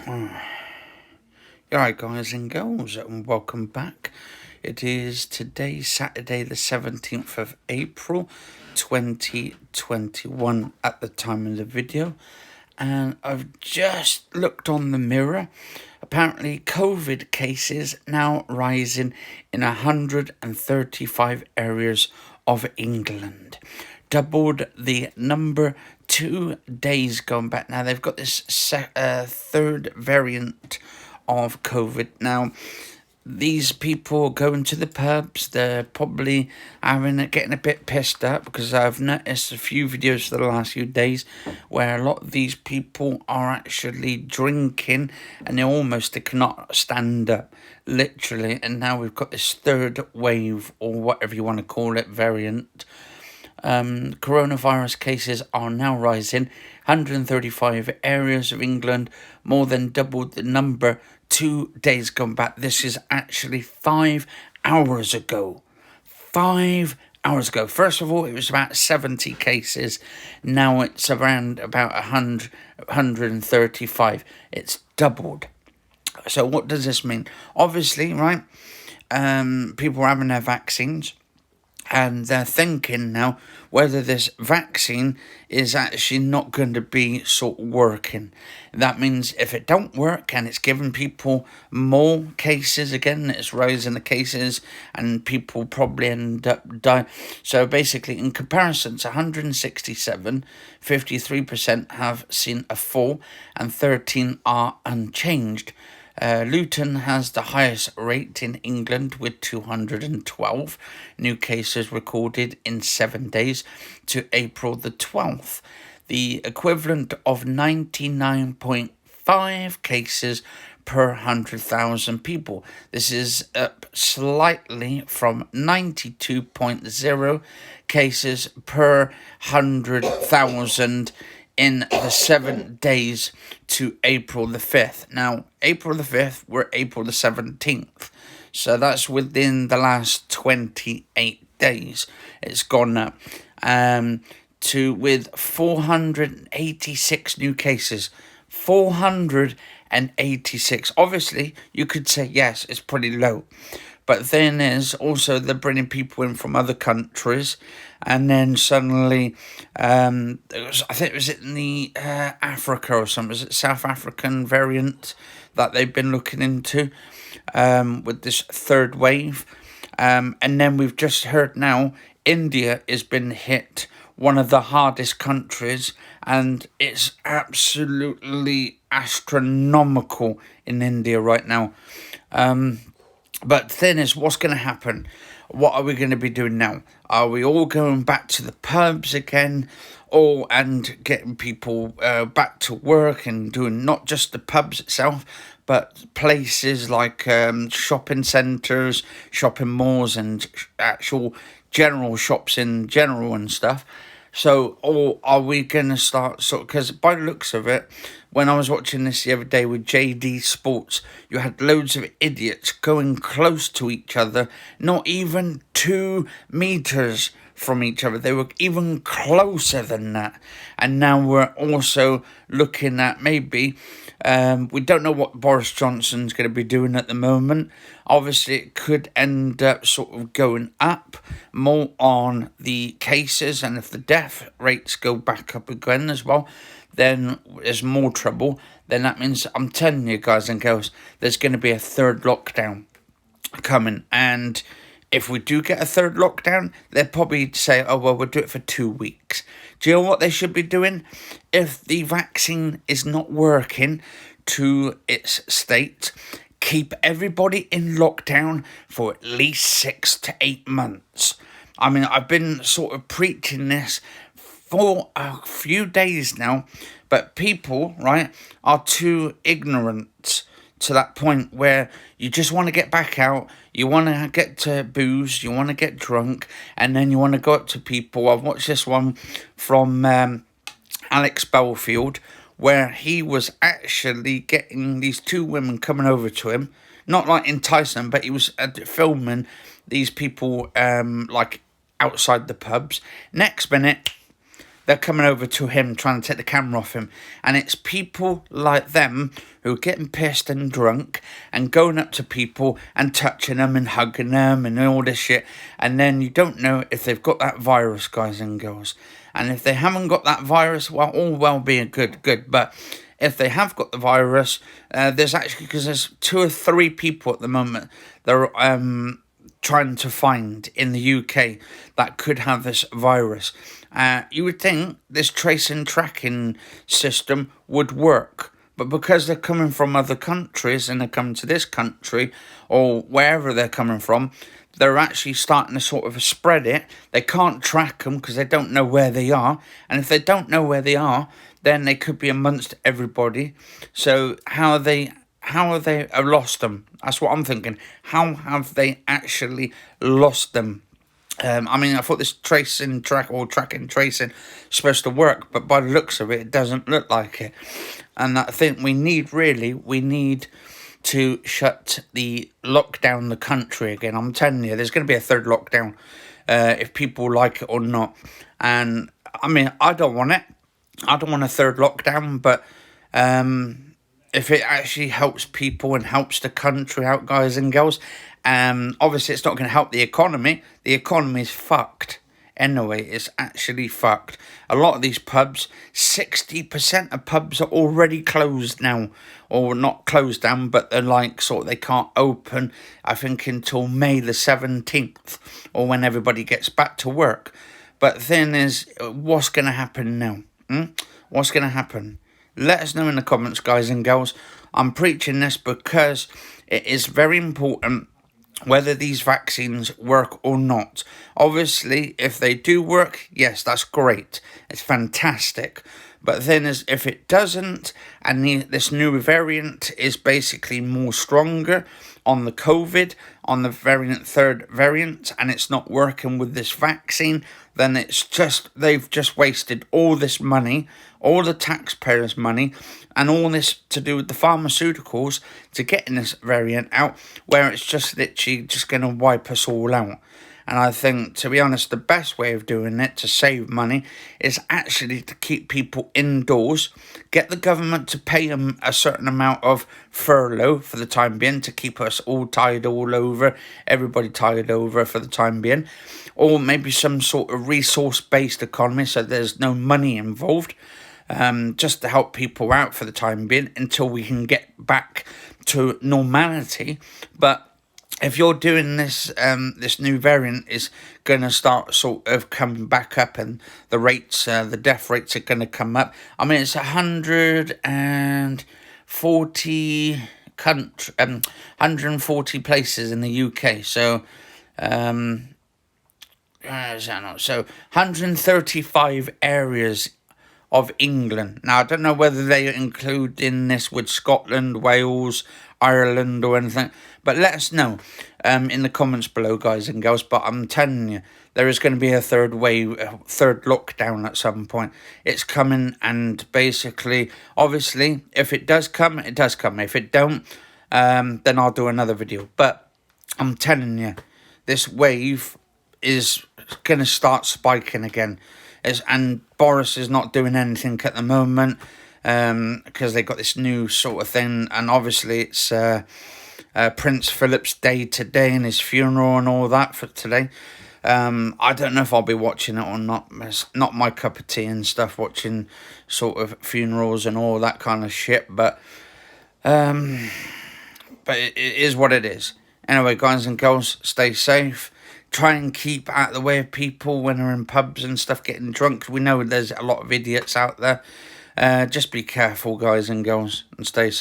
Alright guys and girls, and welcome back. It is today, Saturday the 17th of April 2021 at the time of the video, and I've just looked on the mirror. Apparently COVID cases now rising in 135 areas of England. Doubled the number 2 days going back. Now they've got this third variant of COVID. Now, these people going to the pubs, they're probably getting a bit pissed up, because I've noticed a few videos for the last few days where a lot of these people are actually drinking and they cannot stand up, literally. And now we've got this third wave, or whatever you want to call it, variant. Coronavirus cases are now rising. 135 areas of England, more than doubled the number 2 days gone back. This is actually 5 hours ago. 5 hours ago. First of all, it was about 70 cases. Now it's around about 135. It's doubled. So what does this mean? Obviously, right, people are having their vaccines, and they're thinking now whether this vaccine is actually not going to be sort of working. That means if it don't work and it's giving people more cases again, it's rising the cases, and people probably end up dying. So basically, in comparison to 167, 53% have seen a fall and 13 are unchanged. Luton has the highest rate in England with 212 new cases recorded in 7 days to April the 12th. The equivalent of 99.5 cases per 100,000 people. This is up slightly from 92.0 cases per 100,000 in the 7 days to April the 5th. Now, April the 5th, we're April the 17th. So that's within the last 28 days. It's gone up with 486 new cases. 486. Obviously, you could say, yes, it's pretty low. But then there's also they're bringing people in from other countries, and then suddenly, I think it was in the Africa or something. Was it South African variant that they've been looking into with this third wave? And then we've just heard now India has been hit, one of the hardest countries, and it's absolutely astronomical in India right now. But the thing is, what's going to happen? What are we going to be doing now? Are we all going back to the pubs again, and getting people back to work and doing not just the pubs itself, but places like shopping centres, shopping malls, and actual general shops in general and stuff? So, or are we going to start because by the looks of it, when I was watching this the other day with JD Sports, you had loads of idiots going close to each other, not even 2 meters from each other. They were even closer than that. And now we're also looking at maybe, we don't know what Boris Johnson's going to be doing at the moment. Obviously, it could end up sort of going up more on the cases, and if the death rates go back up again as well, then there's more trouble. Then that means, I'm telling you guys and girls, there's going to be a third lockdown coming. And if we do get a third lockdown, they'll probably say, oh, well, we'll do it for 2 weeks. Do you know what they should be doing? If the vaccine is not working to its state, keep everybody in lockdown for at least 6 to 8 months. I mean, I've been sort of preaching this for a few days now, but people, right, are too ignorant to that point where you just want to get back out, you want to get to booze, you want to get drunk, and then you want to go up to people. I've watched this one from Alex Belfield, where he was actually getting these 2 women coming over to him, not like enticing them, but he was filming these people like outside the pubs. Next minute, they're coming over to him, trying to take the camera off him. And it's people like them who are getting pissed and drunk and going up to people and touching them and hugging them and all this shit. And then you don't know if they've got that virus, guys and girls. And if they haven't got that virus, well, all well being good. But if they have got the virus, there's actually, because there's 2 or 3 people at the moment they're trying to find in the UK that could have this virus. You would think this trace and tracking system would work, but because they're coming from other countries and they're coming to this country or wherever they're coming from, they're actually starting to sort of spread it. They can't track them because they don't know where they are, and if they don't know where they are, then they could be amongst everybody. So how have they lost them? That's what I'm thinking. How have they actually lost them? I mean, I thought this tracing tracing supposed to work, but by the looks of it, it doesn't look like it. And I think we need to lock down the country again. I'm telling you, there's going to be a third lockdown, if people like it or not. And I mean, I don't want it. I don't want a third lockdown, but if it actually helps people and helps the country out, guys and girls, obviously it's not going to help the economy. The economy is fucked. Anyway, it's actually fucked. A lot of these pubs, 60% of pubs are already closed now. Or not closed down, but they're like, they can't open, I think, until May the 17th. Or when everybody gets back to work. But the thing is, what's going to happen now? What's going to happen? Let us know in the comments, guys and girls. I'm preaching this because it is very important whether these vaccines work or not. Obviously, if they do work, yes, that's great. It's fantastic. But then if it doesn't, and this new variant is basically more stronger on the COVID, on the third variant, and it's not working with this vaccine, then they've just wasted all this money, all the taxpayers' money, and all this to do with the pharmaceuticals to getting this variant out, where it's just literally just going to wipe us all out. And I think, to be honest, the best way of doing it to save money is actually to keep people indoors, get the government to pay them a certain amount of furlough for the time being to keep us all everybody tied over for the time being, or maybe some sort of resource-based economy so there's no money involved, just to help people out for the time being until we can get back to normality. But if you're doing this, this new variant is going to start sort of coming back up, and the rates, the death rates are going to come up. I mean, it's 140 places in the UK. So, so 135 areas of England. Now, I don't know whether they include in this with Scotland, Wales, Ireland or anything, but let us know in the comments below, guys and girls. But I'm telling you, there is going to be a third lockdown at some point. It's coming, and basically, obviously, if it does come, it does come. If it don't, then I'll do another video. But I'm telling you, this wave is going to start spiking again. And Boris is not doing anything at the moment, because they got this new sort of thing, and obviously it's Prince Philip's Day today and his funeral and all that for today. I don't know if I'll be watching it or not. It's not my cup of tea and stuff, watching sort of funerals and all that kind of shit, but it is what it is. Anyway, guys and girls, stay safe. Try and keep out of the way of people when they're in pubs and stuff getting drunk. We know there's a lot of idiots out there. Just be careful, guys and girls, and stay safe.